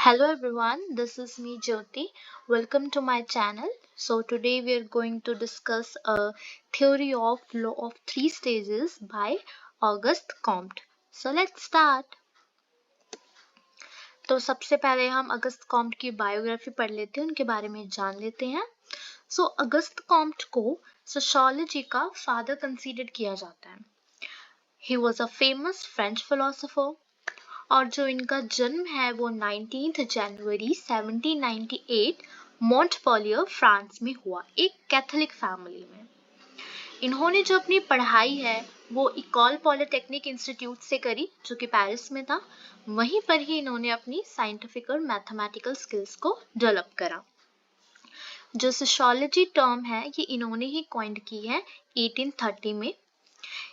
Hello everyone, this is me Jyoti. Welcome to my channel. So today we are going to discuss a theory of law of three stages by Auguste Comte. So let's start. तो सबसे पहले हम Auguste Comte की biography पढ़ लेते हैं, उनके बारे में जान लेते हैं. सो अगस्त कॉम्ट को सोशियोलॉजी का फादर कंसीडर किया जाता है. He was a famous French philosopher और जो इनका जन्म है वो 19 जनवरी 1798 मॉन्टपेलियर फ्रांस में हुआ, एक कैथोलिक फैमिली में. इन्होंने जो अपनी पढ़ाई है वो इकोल पॉलिटेक्निक इंस्टीट्यूट से करी, जो कि पेरिस में था. वहीं पर ही इन्होंने अपनी साइंटिफिक और मैथमेटिकल स्किल्स को डेवलप करा. जो सोशियोलॉजी टर्म है ये इन्होंने ही कॉइंड की है 1830 में.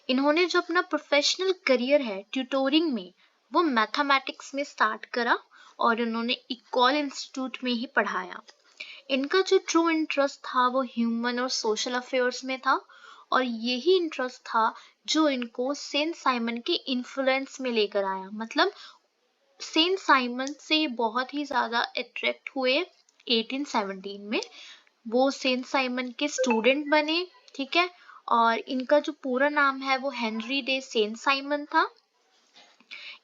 इन्होंने जो अपना प्रोफेशनल करियर है ट्यूटोरिंग में वो मैथमेटिक्स में स्टार्ट करा और इन्होंने इकोल इंस्टीट्यूट में ही पढ़ाया. इनका जो ट्रू इंटरेस्ट था वो ह्यूमन और सोशल अफेयर्स में था और यही इंटरेस्ट था जो इनको सेंट साइमन के इन्फ्लुएंस में लेकर आया. मतलब सेंट साइमन से बहुत ही ज्यादा अट्रैक्ट हुए 1817 में. वो सेंट साइमन के स्टूडेंट बने, ठीक है. और इनका जो पूरा नाम है वो हेनरी डे सेंट साइमन था.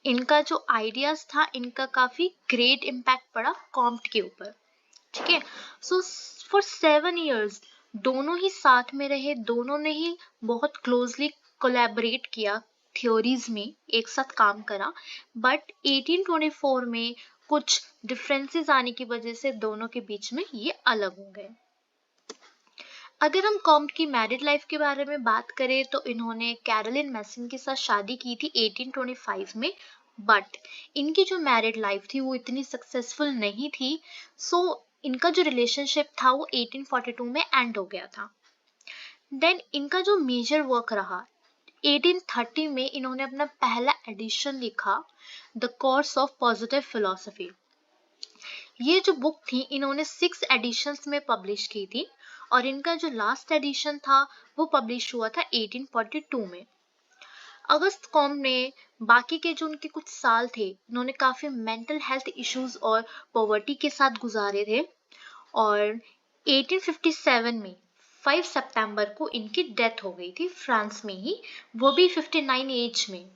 इनका जो आइडियाज था इनका काफी ग्रेट इम्पैक्ट पड़ा कॉम्ट के ऊपर, ठीक है. सो फॉर 7 years दोनों ही साथ में रहे, दोनों ने ही बहुत क्लोजली कोलैबोरेट किया, थ्योरीज में एक साथ काम करा. बट 1824 में कुछ डिफरेंसेस आने की वजह से दोनों के बीच में ये अलग हो गए. अगर हम कॉम्ट की मैरिड लाइफ के बारे में बात करें तो इन्होंने कैरोलिन मैसन के साथ शादी की थी 1825 में. बट इनकी जो मैरिड लाइफ थी वो इतनी सक्सेसफुल नहीं थी. सो इनका जो रिलेशनशिप था वो 1842 में एंड हो गया था. देन इनका जो मेजर वर्क रहा 1830 में इन्होंने अपना पहला एडिशन लिखा, the course of positive philosophy. ये जो बुक थी इन्होंने 6 एडिशंस में पब्लिश की थी और इनका जो लास्ट एडिशन था वो पब्लिश हुआ था 1842 में. अगस्त कॉम्ट ने बाकी के जो उनके कुछ साल थे उन्होंने काफी मेंटल हेल्थ इश्यूज और पॉवर्टी के साथ गुजारे थे और 1857 में 5 सितंबर को इनकी डेथ हो गई थी फ्रांस में ही, वो भी 59 एज में,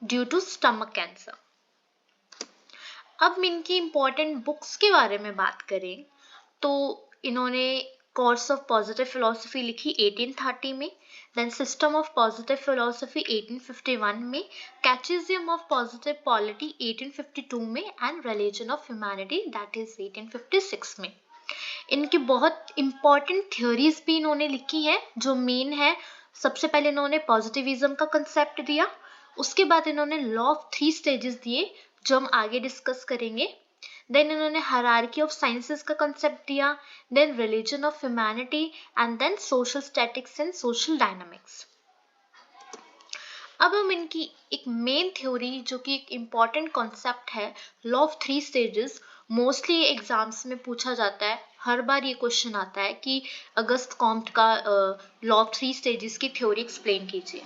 ड्यू टू स्टमक कैंसर. अब इनकी इंपॉर्टेंट बुक्स के बारे में बात करें तो इन्होंने कोर्स ऑफ पॉजिटिव फिलोसफी लिखी 1830 में, then system of positive philosophy 1851 में, कैटेचिज्म ऑफ पॉजिटिव पॉलिटी 1852 में and religion of humanity that is 1856 में. इनकी बहुत इंपॉर्टेंट थ्योरीज भी इन्होंने लिखी है. जो मेन है, सबसे पहले इन्होंने पॉजिटिविज्म का कंसेप्ट दिया, उसके बाद इन्होंने लॉ ऑफ 3 स्टेजेस दिए जो हम आगे डिस्कस करेंगे. देन इन्होंने हायरार्की ऑफ साइंसेस का कंसेप्ट दिया, then religion of humanity and then social statics and social dynamics. अब हम इनकी एक मेन थ्योरी जो कि एक इम्पॉर्टेंट कॉन्सेप्ट है, law of 3 stages, mostly exams में पूछा जाता है. हर बार ये क्वेश्चन आता है कि अगस्त कॉम्ट का लॉ ऑफ 3 स्टेजेस की थ्योरी एक्सप्लेन कीजिए.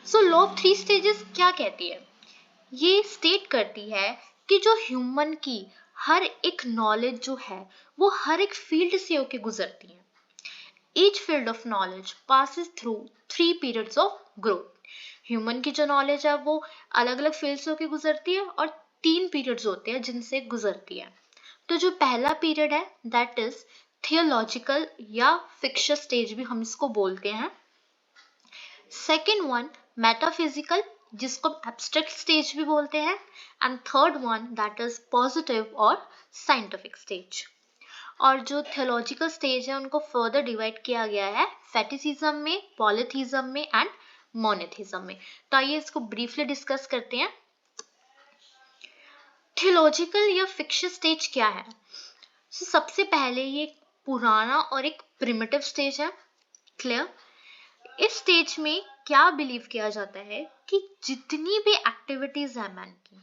सो लॉ ऑफ 3 स्टेजेस क्या कहती है? ये स्टेट करती है कि जो ह्यूमन की हर एक नॉलेज जो है वो हर एक फील्ड से होके गुजरती है. Each field of knowledge passes through 3 periods of growth. Human की जो नॉलेज है वो अलग अलग फील्ड से होके गुजरती है और 3 periods होते हैं जिनसे गुजरती है. तो जो पहला पीरियड है दैट इज थियोलॉजिकल या फिक्शियस स्टेज भी हम इसको बोलते हैं. सेकेंड वन मेटाफिजिकल, जिसको एब्स्ट्रैक्ट स्टेज भी बोलते हैं. And third one that is positive और साइंटिफिक स्टेज. और जो थियोलॉजिकल स्टेज है उनको फर्दर डिवाइड किया गया है फेटिसिज्म में, पॉलीथिज्म में एंड मोनोथिज्म में. तो आइए इसको ब्रीफली डिस्कस करते हैं. थियोलॉजिकल या फिक्शियस स्टेज क्या है? सबसे पहले ये पुराना और एक प्रिमिटिव स्टेज है. क्लियर? इस स्टेज में क्या बिलीव किया जाता है कि जितनी भी एक्टिविटीज है मैन की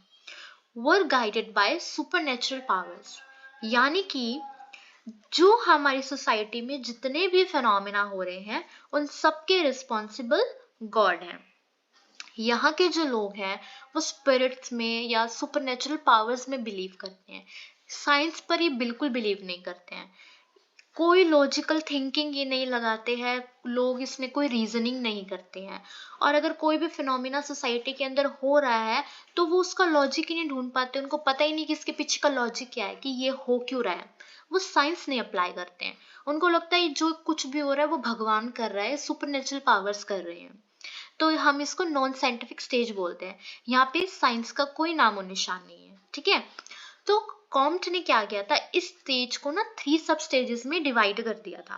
वर गाइडेड बाय सुपरनेचुरल पावर्स. यानी कि जो हमारी सोसाइटी में जितने भी फिनोमेना हो रहे हैं उन सबके रिस्पॉन्सिबल गॉड हैं. यहाँ के जो लोग हैं वो स्पिरिट्स में या सुपरनेचुरल पावर्स में बिलीव करते हैं, साइंस पर ये बिल्कुल बिलीव नहीं करते हैं, कोई लॉजिकल थिंकिंग ये नहीं लगाते हैं लोग, इसमें कोई रीजनिंग नहीं करते हैं। और अगर कोई भी फिनोमिना सोसाइटी के अंदर हो रहा है तो वो उसका लॉजिक ही नहीं ढूंढ पाते, उनको पता ही नहीं कि इसके पीछे का लॉजिक क्या है, कि ये हो क्यों रहा है। वो साइंस नहीं अप्लाई करते हैं, उनको लगता है जो कुछ भी हो रहा है वो भगवान कर रहा है, सुपरनेचुरल पावर्स कर रहे हैं। तो हम इसको नॉन साइंटिफिक स्टेज बोलते हैं, यहाँ पे साइंस का कोई नामो निशान नहीं है। ठीक है, तो कॉम्ट ने क्या किया था, इस स्टेज को ना 3 सब स्टेजेस में डिवाइड कर दिया था।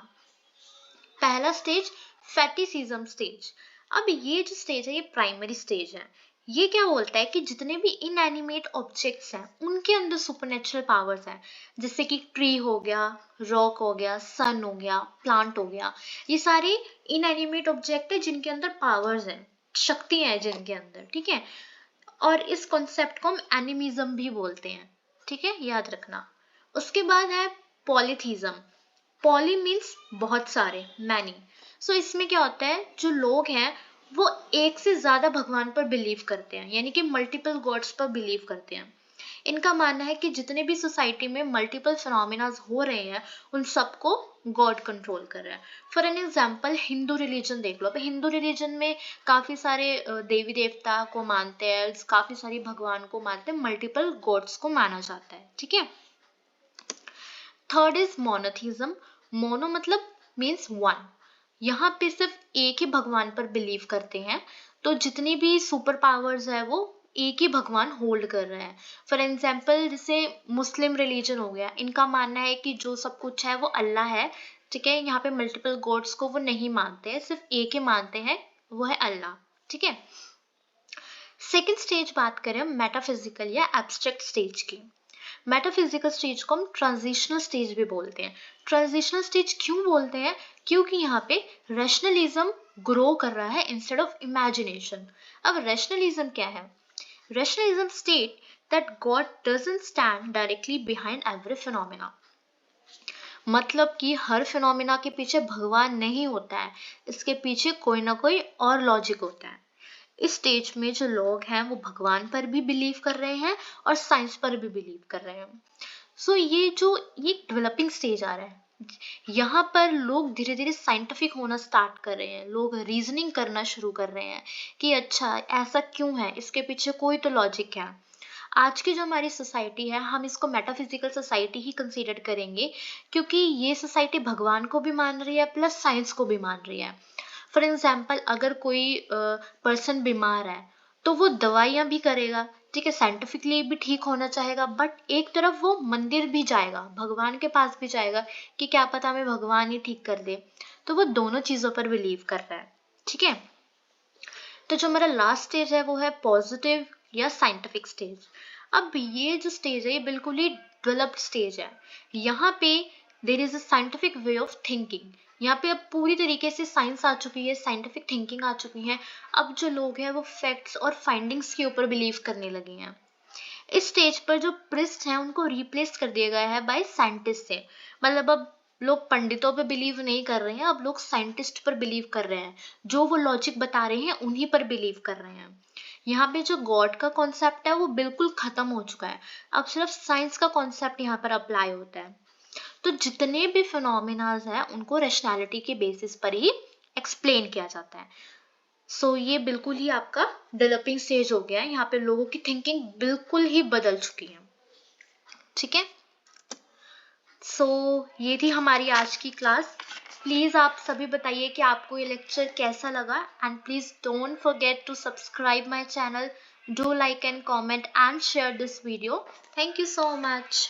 पहला स्टेज फेटिसिज्म स्टेज। अब ये जो स्टेज है ये प्राइमरी स्टेज है। ये क्या बोलता है कि जितने भी इनएनिमेट ऑब्जेक्ट्स हैं उनके अंदर सुपरनेचुरल पावर्स हैं, जैसे कि ट्री हो गया, रॉक हो गया, सन हो गया, प्लांट हो गया, ये सारे इनएनिमेट ऑब्जेक्ट है जिनके अंदर पावर्स हैं, शक्तियां हैं जिनके अंदर। ठीक है, और इस कॉन्सेप्ट को हम एनिमिज्म भी बोलते हैं। ठीक है, याद रखना। उसके बाद है पॉलीथीज्म। पॉली मीन्स बहुत सारे, मैनी। सो इसमें क्या होता है, जो लोग हैं वो एक से ज्यादा भगवान पर बिलीव करते हैं, यानी कि मल्टीपल गॉड्स पर बिलीव करते हैं। इनका मानना है कि जितने भी सोसाइटी में मल्टीपल फिनोमिना हो रहे हैं उन सबको गॉड कंट्रोल कर रहा है। For an example Hindu religion देख लो। अब हिंदू रिलीजन में काफी सारे देवी देवता को मानते हैं, काफी सारी भगवान को मानते हैं, मल्टीपल गॉड्स को माना जाता है। ठीक है, थर्ड इज मोनोथिज्म। मोनो मतलब मीन्स वन, यहाँ पे सिर्फ एक ही भगवान पर बिलीव करते हैं, तो जितनी भी सुपर पावर्स है वो एक ही भगवान होल्ड कर रहा है। फॉर एग्जाम्पल जैसे मुस्लिम रिलीजन हो गया, इनका मानना है कि जो सब कुछ है वो अल्लाह है। ठीक है, यहाँ पे मल्टीपल गॉड्स को वो नहीं मानते हैं, सिर्फ एक ही मानते हैं, वो है अल्लाह। ठीक है, सेकेंड स्टेज बात करें मेटाफिजिकल या एब्स्ट्रैक्ट स्टेज की। मेटाफिजिकल स्टेज को हम ट्रांजिशनल स्टेज भी बोलते हैं। ट्रांजिशनल स्टेज क्यों बोलते हैं, क्योंकि यहाँ पे रैशनलिज्म ग्रो कर रहा है इंस्टेड ऑफ इमेजिनेशन। अब रैशनलिज्म क्या है, rationalism state that God doesn't stand directly behind every phenomena. मतलब कि हर फिनोमिना के पीछे भगवान नहीं होता है, इसके पीछे कोई ना कोई और लॉजिक होता है। इस स्टेज में जो लोग हैं वो भगवान पर भी बिलीव कर रहे हैं और साइंस पर भी बिलीव कर रहे हैं। सो ये डेवलपिंग स्टेज आ रहा है, यहाँ पर लोग धीरे धीरे साइंटिफिक होना स्टार्ट कर रहे हैं, लोग रीजनिंग करना शुरू कर रहे हैं कि अच्छा ऐसा क्यों है, इसके पीछे कोई तो लॉजिक है। आज की जो हमारी सोसाइटी है हम इसको मेटाफिजिकल सोसाइटी ही कंसीडर करेंगे, क्योंकि ये सोसाइटी भगवान को भी मान रही है प्लस साइंस को भी मान रही है। फॉर एग्जाम्पल अगर कोई पर्सन बीमार है तो वो दवाइयाँ भी करेगा, ठीक है, साइंटिफिकली भी ठीक होना चाहेगा, बट एक तरफ वो मंदिर भी जाएगा, भगवान के पास भी जाएगा कि क्या पता हमें भगवान ही ठीक कर दे। तो वो दोनों चीजों पर बिलीव कर रहा है। ठीक है, तो जो हमारा लास्ट स्टेज है वो है पॉजिटिव या साइंटिफिक स्टेज। अब ये जो स्टेज है ये बिल्कुल ही डेवलप्ड स्टेज है। यहाँ पे there is a scientific way of thinking, यहाँ पे अब पूरी तरीके से साइंस आ चुकी है, साइंटिफिक थिंकिंग आ चुकी है। अब जो लोग हैं वो फैक्ट्स और फाइंडिंग्स के ऊपर बिलीव करने लगे हैं। इस स्टेज पर जो प्रिस्ट हैं उनको रिप्लेस कर दिया गया है बाय साइंटिस्ट से। मतलब अब लोग पंडितों पे बिलीव नहीं कर रहे हैं, अब लोग साइंटिस्ट पर बिलीव कर रहे हैं, जो वो लॉजिक बता रहे हैं उन्हीं पर बिलीव कर रहे हैं। यहाँ पे जो गॉड का कॉन्सेप्ट है वो बिल्कुल खत्म हो चुका है, अब सिर्फ साइंस का कॉन्सेप्ट यहाँ पर अप्लाई होता है। तो जितने भी फिनोमिनाज हैं उनको रैशनैलिटी के बेसिस पर ही एक्सप्लेन किया जाता है। सो ये बिल्कुल ही आपका डेवलपिंग स्टेज हो गया है, यहाँ पे लोगों की थिंकिंग बिल्कुल ही बदल चुकी है। ठीक है, सो ये थी हमारी आज की क्लास। प्लीज आप सभी बताइए कि आपको ये लेक्चर कैसा लगा, and please don't forget to subscribe my channel, do like and comment and share this video. Thank you so much.